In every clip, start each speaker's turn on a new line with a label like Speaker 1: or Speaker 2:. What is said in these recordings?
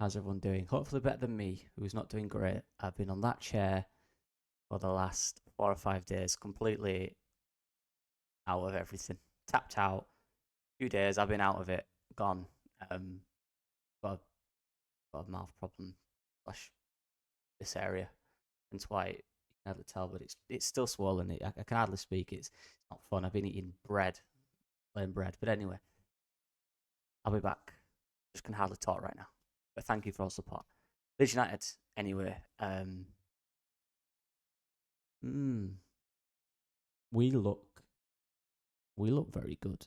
Speaker 1: How's everyone doing? Hopefully better than me, who's not doing great. I've been on that chair for the last 4 or 5 days, completely out of everything. Tapped out. 2 days, I've been out of it, gone. Um, got got a mouth problem, slash this area. That's why you can hardly tell, but it's still swollen. I can hardly speak. It's not fun. I've been eating bread, plain bread. But anyway, I'll be back. Just can hardly talk right now. But thank you for all support. Leeds United, anyway. Mm, we look very good.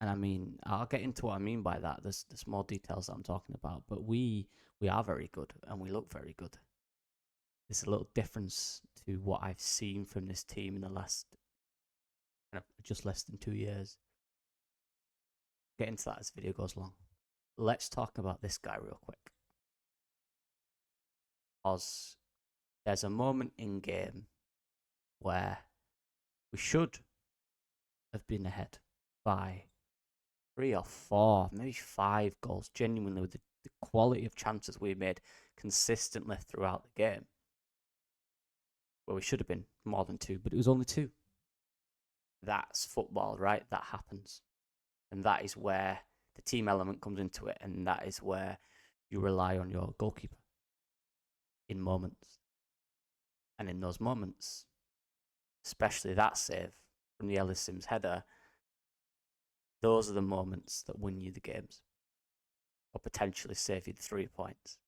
Speaker 1: And I mean, I'll get into what I mean by that. There's more details that I'm talking about, but we are very good and we look very good. There's a little difference to what I've seen from this team in the last just less than 2 years. Get into that as the video goes along. Let's talk about this guy real quick. Because there's a moment in game where we should have been ahead by 3 or 4, maybe 5 goals, genuinely, with the quality of chances we made consistently throughout the game. Well, we should have been more than 2, but it was only 2. That's football, right? That happens. And that is where the team element comes into it, and that is where you rely on your goalkeeper in moments. And in those moments, especially that save from the Ellis Sims header, those are the moments that win you the games, or potentially save you the 3 points.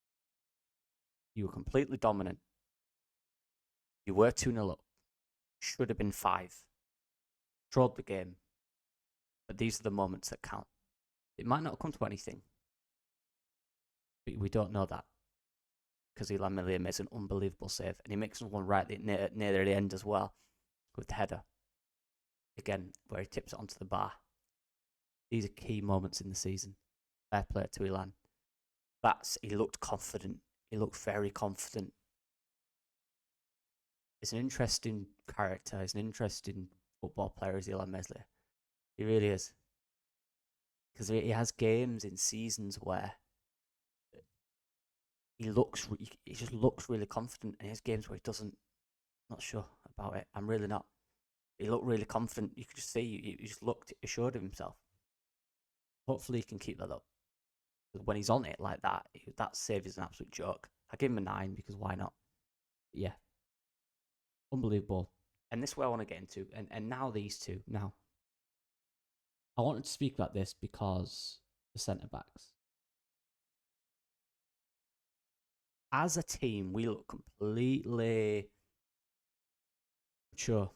Speaker 1: You were completely dominant. You were 2-0 up. Should have been 5. Controlled the game. But these are the moments that count. It might not come to anything. But we don't know that. Because Ilan Millier makes an unbelievable save. And he makes one right near the end as well. With the header. Again, where he tips it onto the bar. These are key moments in the season. Fair play to Ilan. He looked confident. He looked very confident. He's an interesting character. He's an interesting football player, is Ilan Meslier. He really is. Because he has games in seasons where he just looks really confident, and he has games where he doesn't. Not sure about it. I'm really not. He looked really confident. You could just see he just looked assured of himself. Hopefully, he can keep that up. When he's on it like that, that save is an absolute joke. I give him a 9 because why not? But yeah, unbelievable. And this is where I want to get into. And now these two. Now, I wanted to speak about this because the centre backs. As a team, we look completely mature.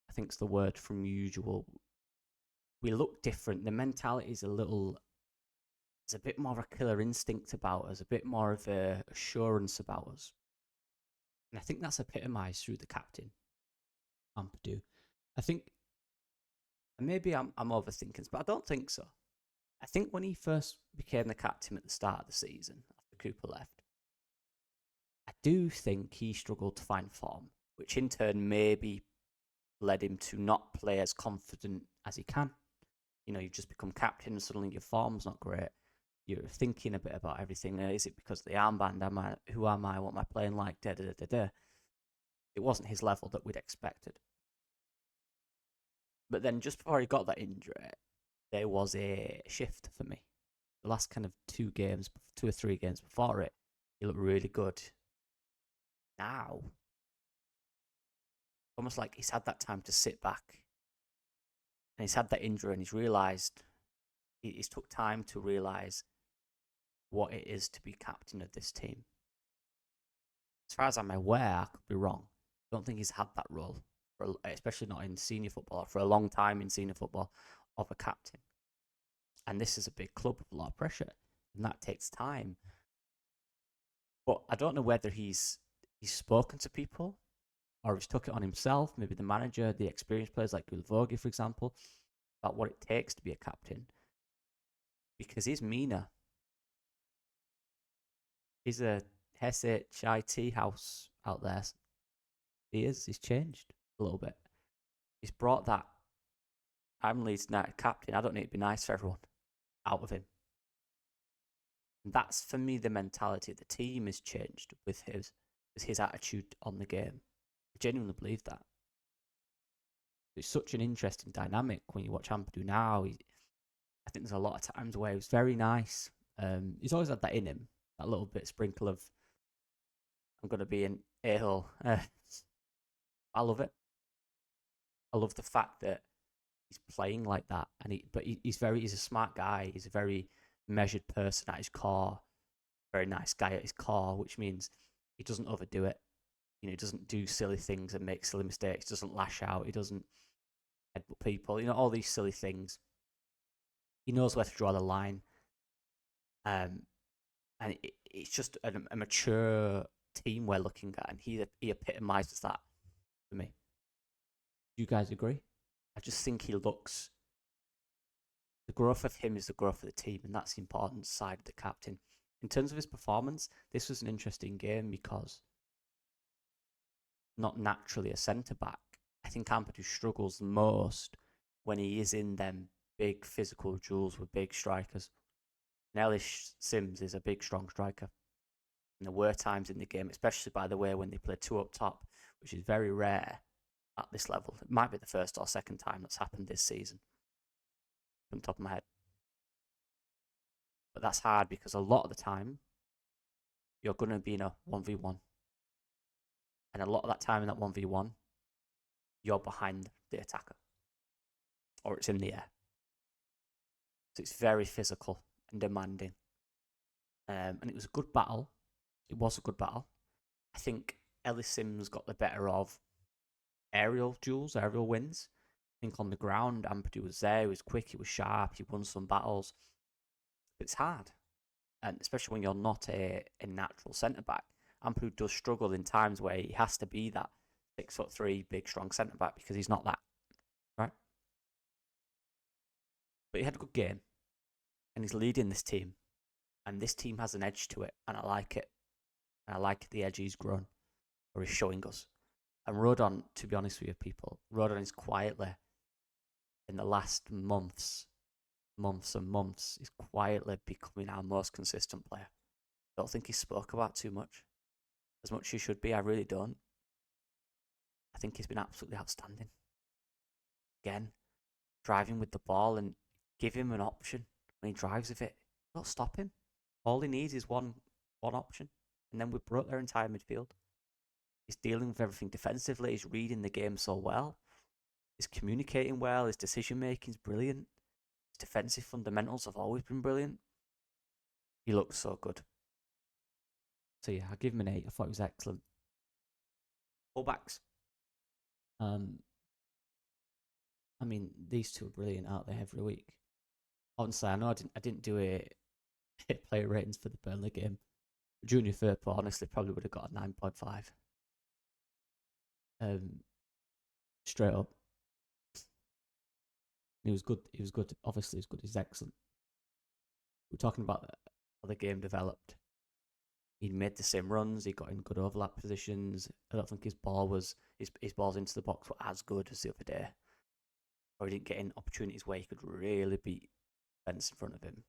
Speaker 1: I think it's the word from usual. We look different. The mentality is there's a bit more of a killer instinct about us, a bit more of a assurance about us. And I think that's epitomised through the captain, Ampadu. I think, and maybe I'm overthinking, but I don't think so. I think when he first became the captain at the start of the season, after Cooper left, I do think he struggled to find form, which in turn maybe led him to not play as confident as he can. You know, you've just become captain and suddenly your form's not great. You're thinking a bit about everything. Is it because of the armband? Who am I? What am I playing like? It wasn't his level that we'd expected. But then just before he got that injury, there was a shift for me. The last kind of 2 or 3 games before it, he looked really good. Now, almost like he's had that time to sit back. And he's had that injury and he's realised, he's took time to realise what it is to be captain of this team. As far as I'm aware, I could be wrong. I don't think he's had that role, especially not in senior football, for a long time in senior football, of a captain. And this is a big club with a lot of pressure, and that takes time. But I don't know whether he's spoken to people or he's took it on himself, maybe the manager, the experienced players like Gulvogi, for example, about what it takes to be a captain. Because he's Mina. He's a Hesse chai tea house out there. He's changed a little bit. He's brought that I'm Leeds United captain, I don't need to be nice for everyone out of him. And that's, for me, the mentality of the team has changed with his attitude on the game. I genuinely believe that. It's such an interesting dynamic when you watch Ampadu now. I think there's a lot of times where he was very nice. He's always had that in him, that little bit sprinkle of, I'm going to be an a-hole. I love it. I love the fact that he's playing like that, he's a smart guy. He's a very measured person at his core, very nice guy at his core, which means he doesn't overdo it. He doesn't do silly things and make silly mistakes. Doesn't lash out. He doesn't headbutt people. All these silly things. He knows where to draw the line. And it's just a mature team we're looking at, and he epitomises that for me. Do you guys agree? I just think he looks. The growth of him is the growth of the team, and that's the important side of the captain. In terms of his performance, this was an interesting game because not naturally a centre-back. I think Ampadu struggles most when he is in them big physical duels with big strikers. Nellis Sims is a big, strong striker. And there were times in the game, especially, by the way, when they played two up top, which is very rare at this level. It might be the first or second time that's happened this season, from the top of my head. But that's hard because a lot of the time, you're going to be in a 1v1. And a lot of that time in that 1v1, you're behind the attacker. Or it's in the air. So it's very physical and demanding. And it was a good battle. It was a good battle. I think Ellis Sims got the better of aerial duels, aerial wins. I think on the ground, Ampadu was there. He was quick. He was sharp. He won some battles. But it's hard. And especially when you're not a natural centre-back. Ampadu does struggle in times where he has to be that 6'3", big, strong centre-back because he's not that. Right? But he had a good game. And he's leading this team. And this team has an edge to it. And I like it. And I like the edge he's grown. Or he's showing us. And Rodon, to be honest with you people, Rodon is quietly, in the last months, he's quietly becoming our most consistent player. I don't think he's spoke about too much. As much as he should be, I really don't. I think he's been absolutely outstanding. Again, driving with the ball and give him an option when he drives with it. Don't stop him. All he needs is one option. And then we've broke their entire midfield. He's dealing with everything defensively. He's reading the game so well. He's communicating well. His decision making is brilliant. His defensive fundamentals have always been brilliant. He looks so good. So yeah, I'll give him an 8. I thought he was excellent. Fullbacks. I mean, these two are brilliant out there every week. Honestly, I know I didn't do a player ratings for the Burnley game. Junior Firpo honestly probably would have got a 9.5. Straight up. He was good. He was good. Obviously, he's good. He's excellent. We're talking about how the game developed. He made the same runs. He got in good overlap positions. I don't think his balls into the box were as good as the other day. Or he didn't get in opportunities where he could really beat defence in front of him.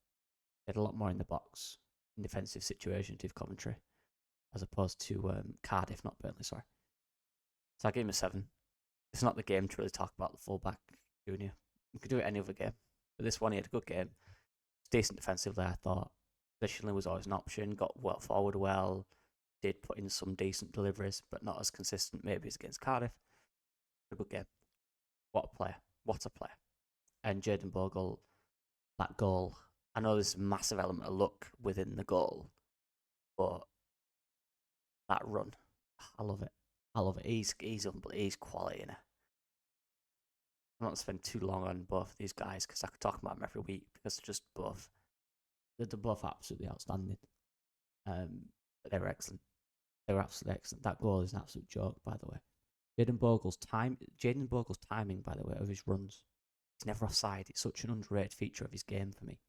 Speaker 1: He had a lot more in the box in defensive situations with Coventry, as opposed to Cardiff, not Burnley, sorry. So I gave him a 7. It's not the game to really talk about the fullback junior. You could do it any other game. But this one, he had a good game. It's decent defensively, I thought. Positionally was always an option. Got well forward well. Did put in some decent deliveries, but not as consistent maybe as against Cardiff. A good game. What a player. What a player. And Jayden Bogle, that goal. I know there's a massive element of luck within the goal, but that run, I love it. I love it. He's quality in it. I'm not going to spend too long on both of these guys because I could talk about them every week because they're both absolutely outstanding. But they were excellent. They were absolutely excellent. That goal is an absolute joke, by the way. Jayden Bogle's timing, by the way, of his runs. He's never offside. It's such an underrated feature of his game for me.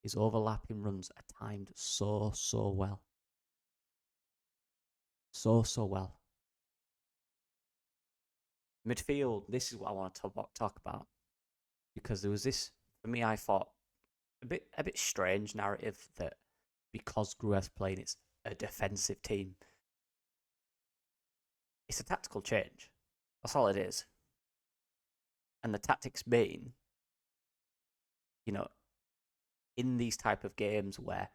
Speaker 1: His overlapping runs are timed so well. So well. Midfield, this is what I want to talk about. Because there was this, for me, I thought, a bit strange narrative that because Gruev's playing it's a defensive team. It's a tactical change. That's all it is. And the tactics being, in these type of games where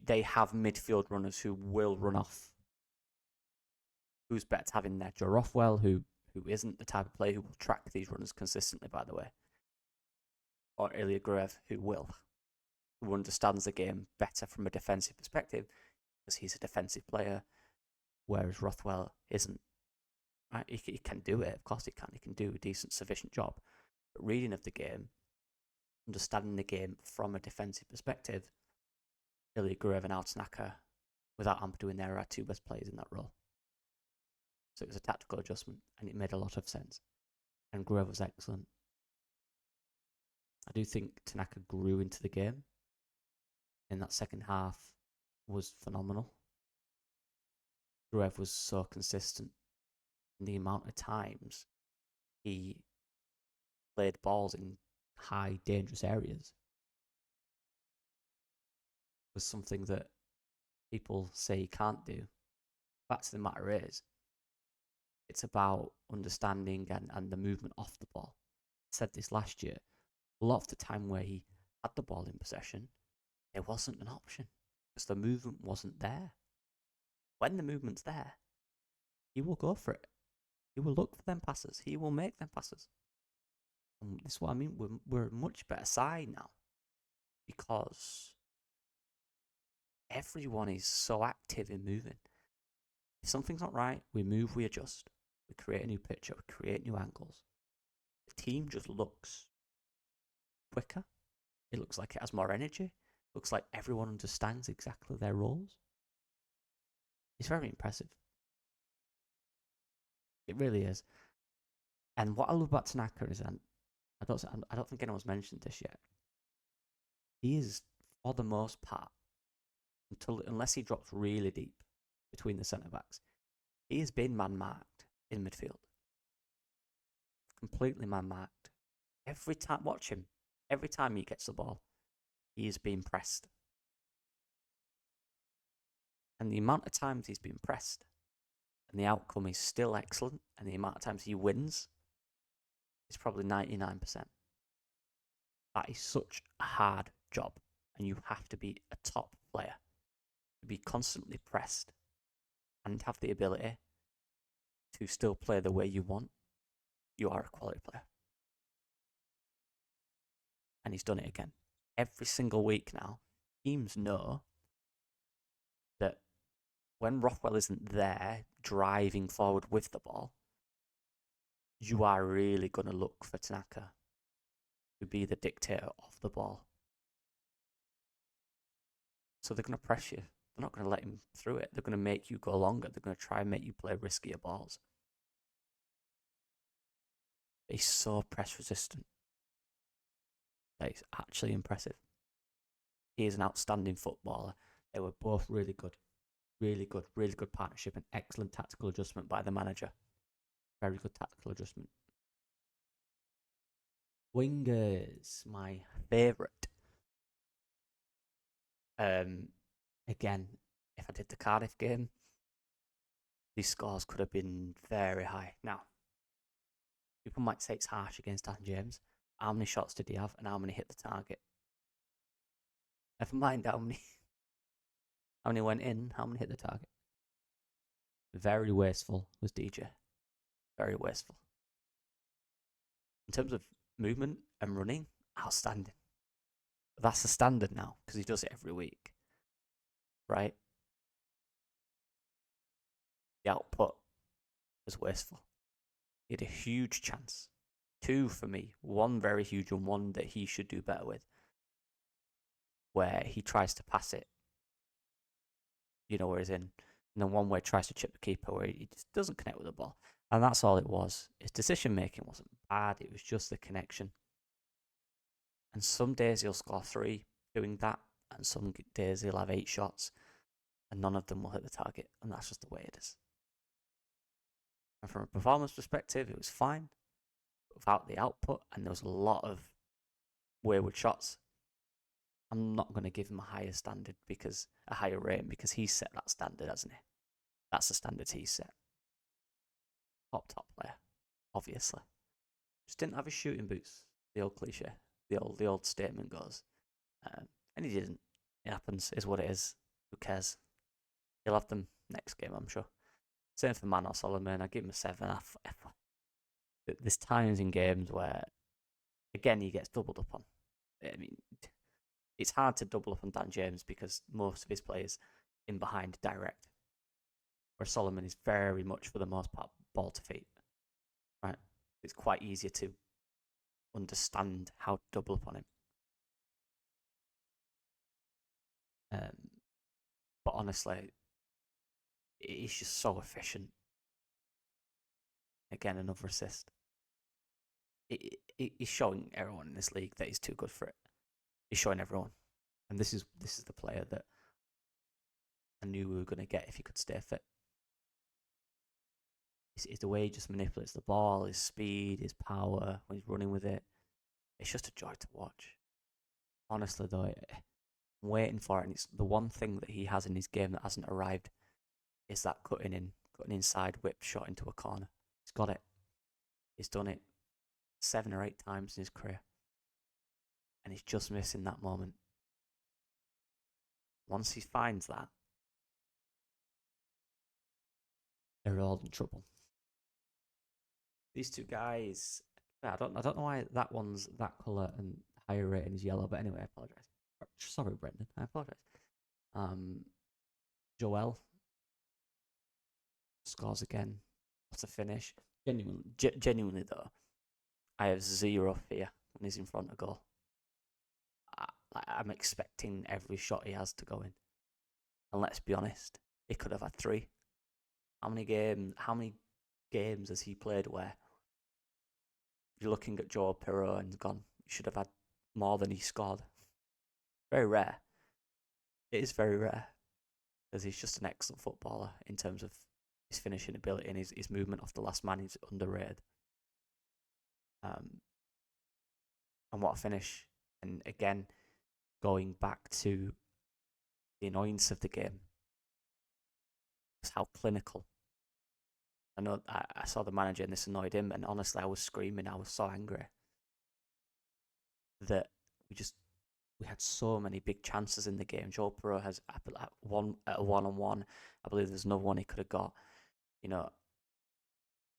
Speaker 1: they have midfield runners who will run off. Who's better to have in there? Joe Rothwell, who isn't the type of player who will track these runners consistently, by the way. Or Ilya Gruev, who understands the game better from a defensive perspective, because he's a defensive player, whereas Rothwell isn't. Right? He can do it, of course he can. He can do a decent, sufficient job. But reading of the game, understanding the game from a defensive perspective, Ilya Gruev and Altsnaka, without Ampadu in there, are our two best players in that role. So it was a tactical adjustment, and it made a lot of sense. And Gruev was excellent. I do think Tanaka grew into the game. In that second half was phenomenal. Gruev was so consistent. And the amount of times he played balls in high, dangerous areas was something that people say he can't do. The fact of the matter is, it's about understanding and the movement off the ball. I said this last year. A lot of the time where he had the ball in possession, there wasn't an option because the movement wasn't there. When the movement's there, he will go for it. He will look for them passes. He will make them passes. And this is what I mean. We're a much better side now because everyone is so active in moving. If something's not right, we move, we adjust. We create a new picture, we create new angles. The team just looks quicker. It looks like it has more energy. It looks like everyone understands exactly their roles. It's very impressive. It really is. And what I love about Tanaka is, and I don't think anyone's mentioned this yet, he is, for the most part, unless he drops really deep between the centre-backs, he has been man-marked in midfield. Completely man-marked. Every time, watch him. Every time he gets the ball, he is being pressed. And the amount of times he's been pressed and the outcome is still excellent, and the amount of times he wins is probably 99%. That is such a hard job, and you have to be a top player to be constantly pressed and have the ability to still play the way you want. You are a quality player. And he's done it again. Every single week now, teams know that when Rothwell isn't there driving forward with the ball, you are really going to look for Tanaka to be the dictator of the ball. So they're going to press you. They're not going to let him through it. They're going to make you go longer. They're going to try and make you play riskier balls. He's so press resistant. That is actually impressive. He is an outstanding footballer. They were both really good. Really good partnership and excellent tactical adjustment by the manager. Very good tactical adjustment. Wingers, my favourite. Again, if I did the Cardiff game, these scores could have been very high. Now, people might say it's harsh against Dan James. How many shots did he have and how many hit the target? Never mind how many went in, how many hit the target. Very wasteful was DJ. Very wasteful. In terms of movement and running, outstanding. But that's the standard now because he does it every week. Right? The output was wasteful. He had a huge chance. 2 for me. 1 very huge and 1 that he should do better with. Where he tries to pass it. Where he's in. And then 1 where he tries to chip the keeper where he just doesn't connect with the ball. And that's all it was. His decision making wasn't bad. It was just the connection. And some days he'll score 3 doing that. And some days he'll have 8 shots. And none of them will hit the target. And that's just the way it is. And from a performance perspective, it was fine. Without the output. And there was a lot of wayward shots. I'm not going to give him a higher rating because he's set that standard, hasn't he? That's the standard he's set. Top player, obviously. Just didn't have his shooting boots. The old cliche, the old statement goes, and he didn't. It happens. Is what it is. Who cares? He'll have them next game, I'm sure. Same for Man or Solomon. I give him a 7. There's times in games where, again, he gets doubled up on. I mean, it's hard to double up on Dan James because most of his players in behind direct, where Solomon is very much, for the most part, ball to feet. Right? It's quite easier to understand how to double up on him. But honestly, he's just so efficient. Again, another assist. He's showing everyone in this league that he's too good for it. He's showing everyone, and this is the player that I knew we were going to get if he could stay fit. It's the way he just manipulates the ball, his speed, his power when he's running with it. It's just a joy to watch. Honestly, though, I'm waiting for it, and it's the one thing that he has in his game that hasn't arrived is that cutting inside whip shot into a corner. He's got it. He's done it 7 or 8 times in his career. And he's just missing that moment. Once he finds that, they're all in trouble. These two guys, I don't know why that one's that colour and higher rating is yellow, but anyway, I apologise. Sorry, Brendan, I apologise. Joel scores again. What a finish. Genuinely though, I have zero fear when he's in front of goal. I'm expecting every shot he has to go in. And let's be honest, he could have had 3. How many games has he played where you're looking at Joe Pirro and gone, you should have had more than he scored? Very rare. It is very rare. Because he's just an excellent footballer in terms of his finishing ability and his movement off the last man. He's underrated. And what a finish. And again, going back to the annoyance of the game, it's how clinical. I know I saw the manager and this annoyed him, and honestly, I was screaming. I was so angry that we had so many big chances in the game. Joe Burrow has a one-on-one. I believe there's another one he could have got. You know,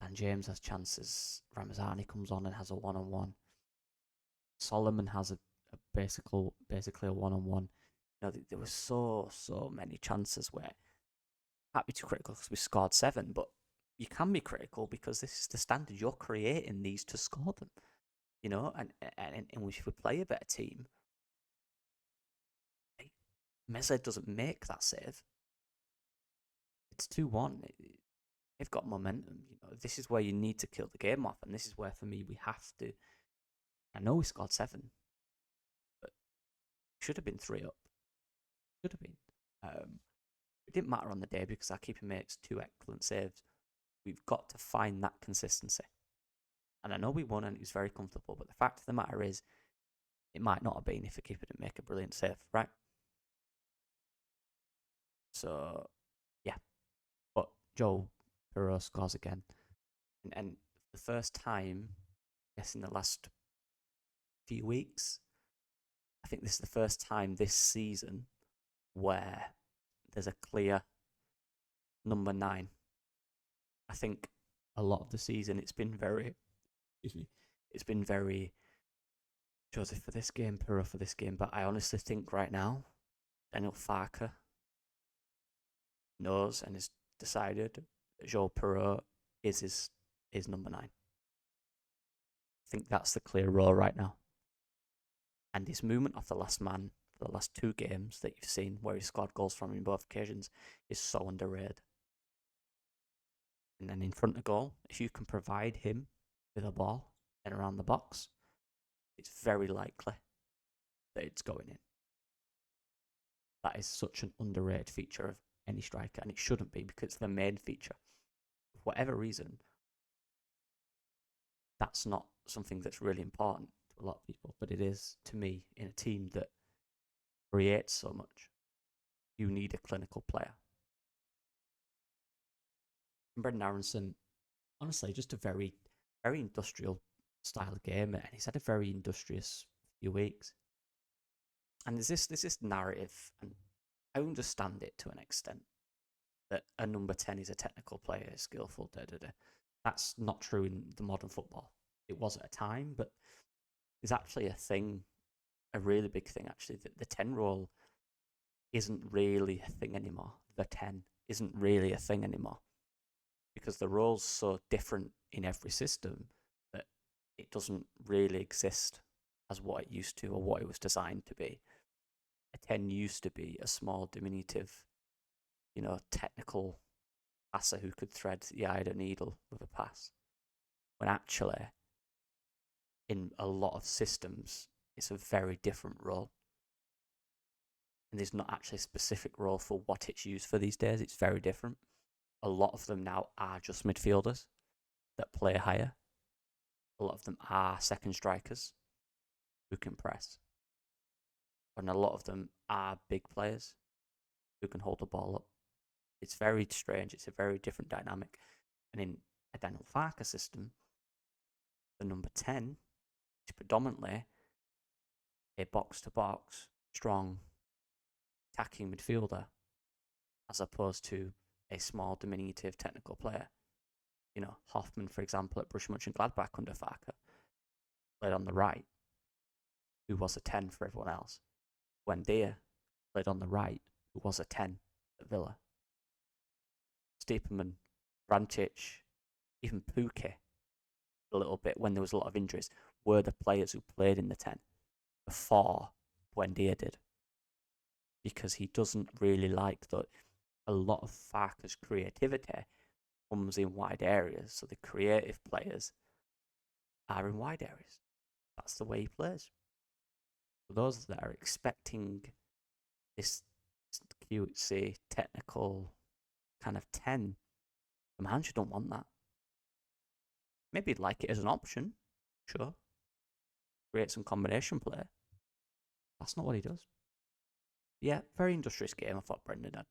Speaker 1: and James has chances. Ramazani comes on and has a one-on-one. Solomon has basically a one-on-one. You know, there were so many chances where happy to critical because we scored 7, but you can be critical because this is the standard. You're creating these to score them. You know, and if we play a better team, Meze doesn't make that save. It's 2-1. They've got momentum. You know, this is where you need to kill the game off, and this is where, for me, we have to. I know we scored 7, but it should have been 3 up. Should have been. It didn't matter on the day because our keeper makes 2 excellent saves. We've got to find that consistency. And I know we won and it was very comfortable, but the fact of the matter is, it might not have been if the keeper didn't make a brilliant save, right? So, yeah. But Joe Burrow scores again. And for the first time, I guess in the last few weeks, I think this is the first time this season where there's a clear number 9. I think a lot of the season it's been very Joseph for this game, Pirro for this game, but I honestly think right now Daniel Farker knows and has decided that Joe Pirro is his number 9. I think that's the clear role right now. And his movement off the last man for the last 2 games that you've seen where he scored goals from in both occasions is so underrated. And then in front of goal, if you can provide him with a ball and around the box, it's very likely that it's going in. That is such an underrated feature of any striker, and it shouldn't be because it's the main feature. For whatever reason, that's not something that's really important to a lot of people, but it is to me in a team that create so much, you need a clinical player. And Brendan Aronson, honestly, just a very, very industrial style of game, and he's had a very industrious few weeks. And there's this narrative, and I understand it to an extent, that a number 10 is a technical player, skillful, That's not true in the modern football. It was at a time, but there's actually a thing, a really big thing actually, that the 10 role isn't really a thing anymore. The 10 isn't really a thing anymore. Because the role's so different in every system that it doesn't really exist as what it used to or what it was designed to be. A 10 used to be a small, diminutive, technical passer who could thread the eye of a needle with a pass. When actually, in a lot of systems, it's a very different role. And there's not actually a specific role for what it's used for these days. It's very different. A lot of them now are just midfielders that play higher. A lot of them are second strikers who can press. And a lot of them are big players who can hold the ball up. It's very strange. It's a very different dynamic. And in a Daniel Farke system, the number 10 is predominantly a box-to-box, strong, attacking midfielder, as opposed to a small, diminutive, technical player. Hoffman, for example, at Borussia Mönchengladbach under Farke, played on the right, who was a 10 for everyone else. Buendia played on the right, who was a 10 at Villa. Stiepermann, Vrancic, even Pukki, a little bit when there was a lot of injuries, were the players who played in the 10 before Buendia did. Because he doesn't really like that. A lot of Farke's creativity comes in wide areas, so the creative players are in wide areas. That's the way he plays. For those that are expecting this cutesy, technical kind of 10, the manager don't want that. Maybe he'd like it as an option, sure. Create some combination play. That's not what he does. Yeah, very industrious game, I thought Brendan had.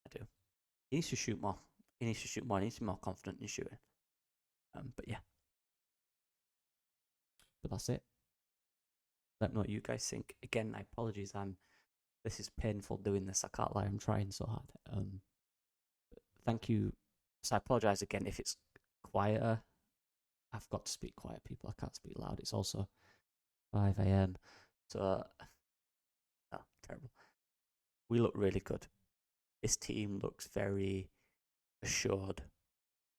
Speaker 1: I do. He needs to shoot more. He needs to shoot more. He needs to be more confident in shooting. But yeah. But that's it. Let me know what you guys think. Again, I apologize. This is painful doing this. I can't lie. I'm trying so hard. Thank you. So I apologize again if it's quieter. I've got to speak quiet, people. I can't speak loud. It's also 5 a.m. So, terrible. We look really good. This team looks very assured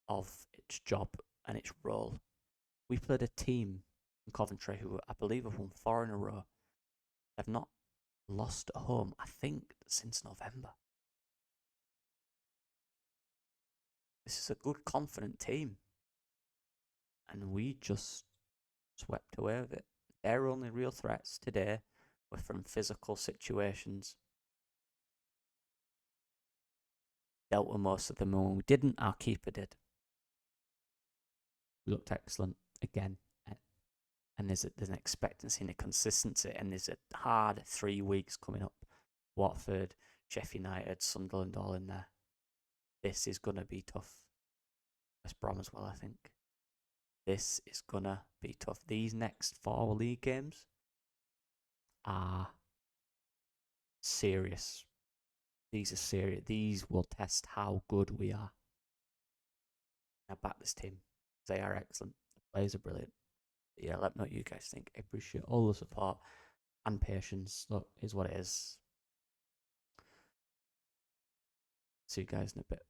Speaker 1: of its job and its role. We played a team in Coventry who I believe have won 4 in a row. They've not lost at home, I think, since November. This is a good, confident team. And we just swept away with it. Their only real threats today were from physical situations. Dealt with most of them, and when we didn't, our keeper did. We looked excellent again. And there's an expectancy and a consistency, and there's a hard 3 weeks coming up. Watford, Sheffield United, Sunderland all in there. This is going to be tough. West Brom as well, I think. This is going to be tough. These next 4 league games are serious. These are serious. These will test how good we are. I back this team. They are excellent. The players are brilliant. But yeah, let me know what you guys think. I appreciate all the support and patience. Look, is what it is. See you guys in a bit.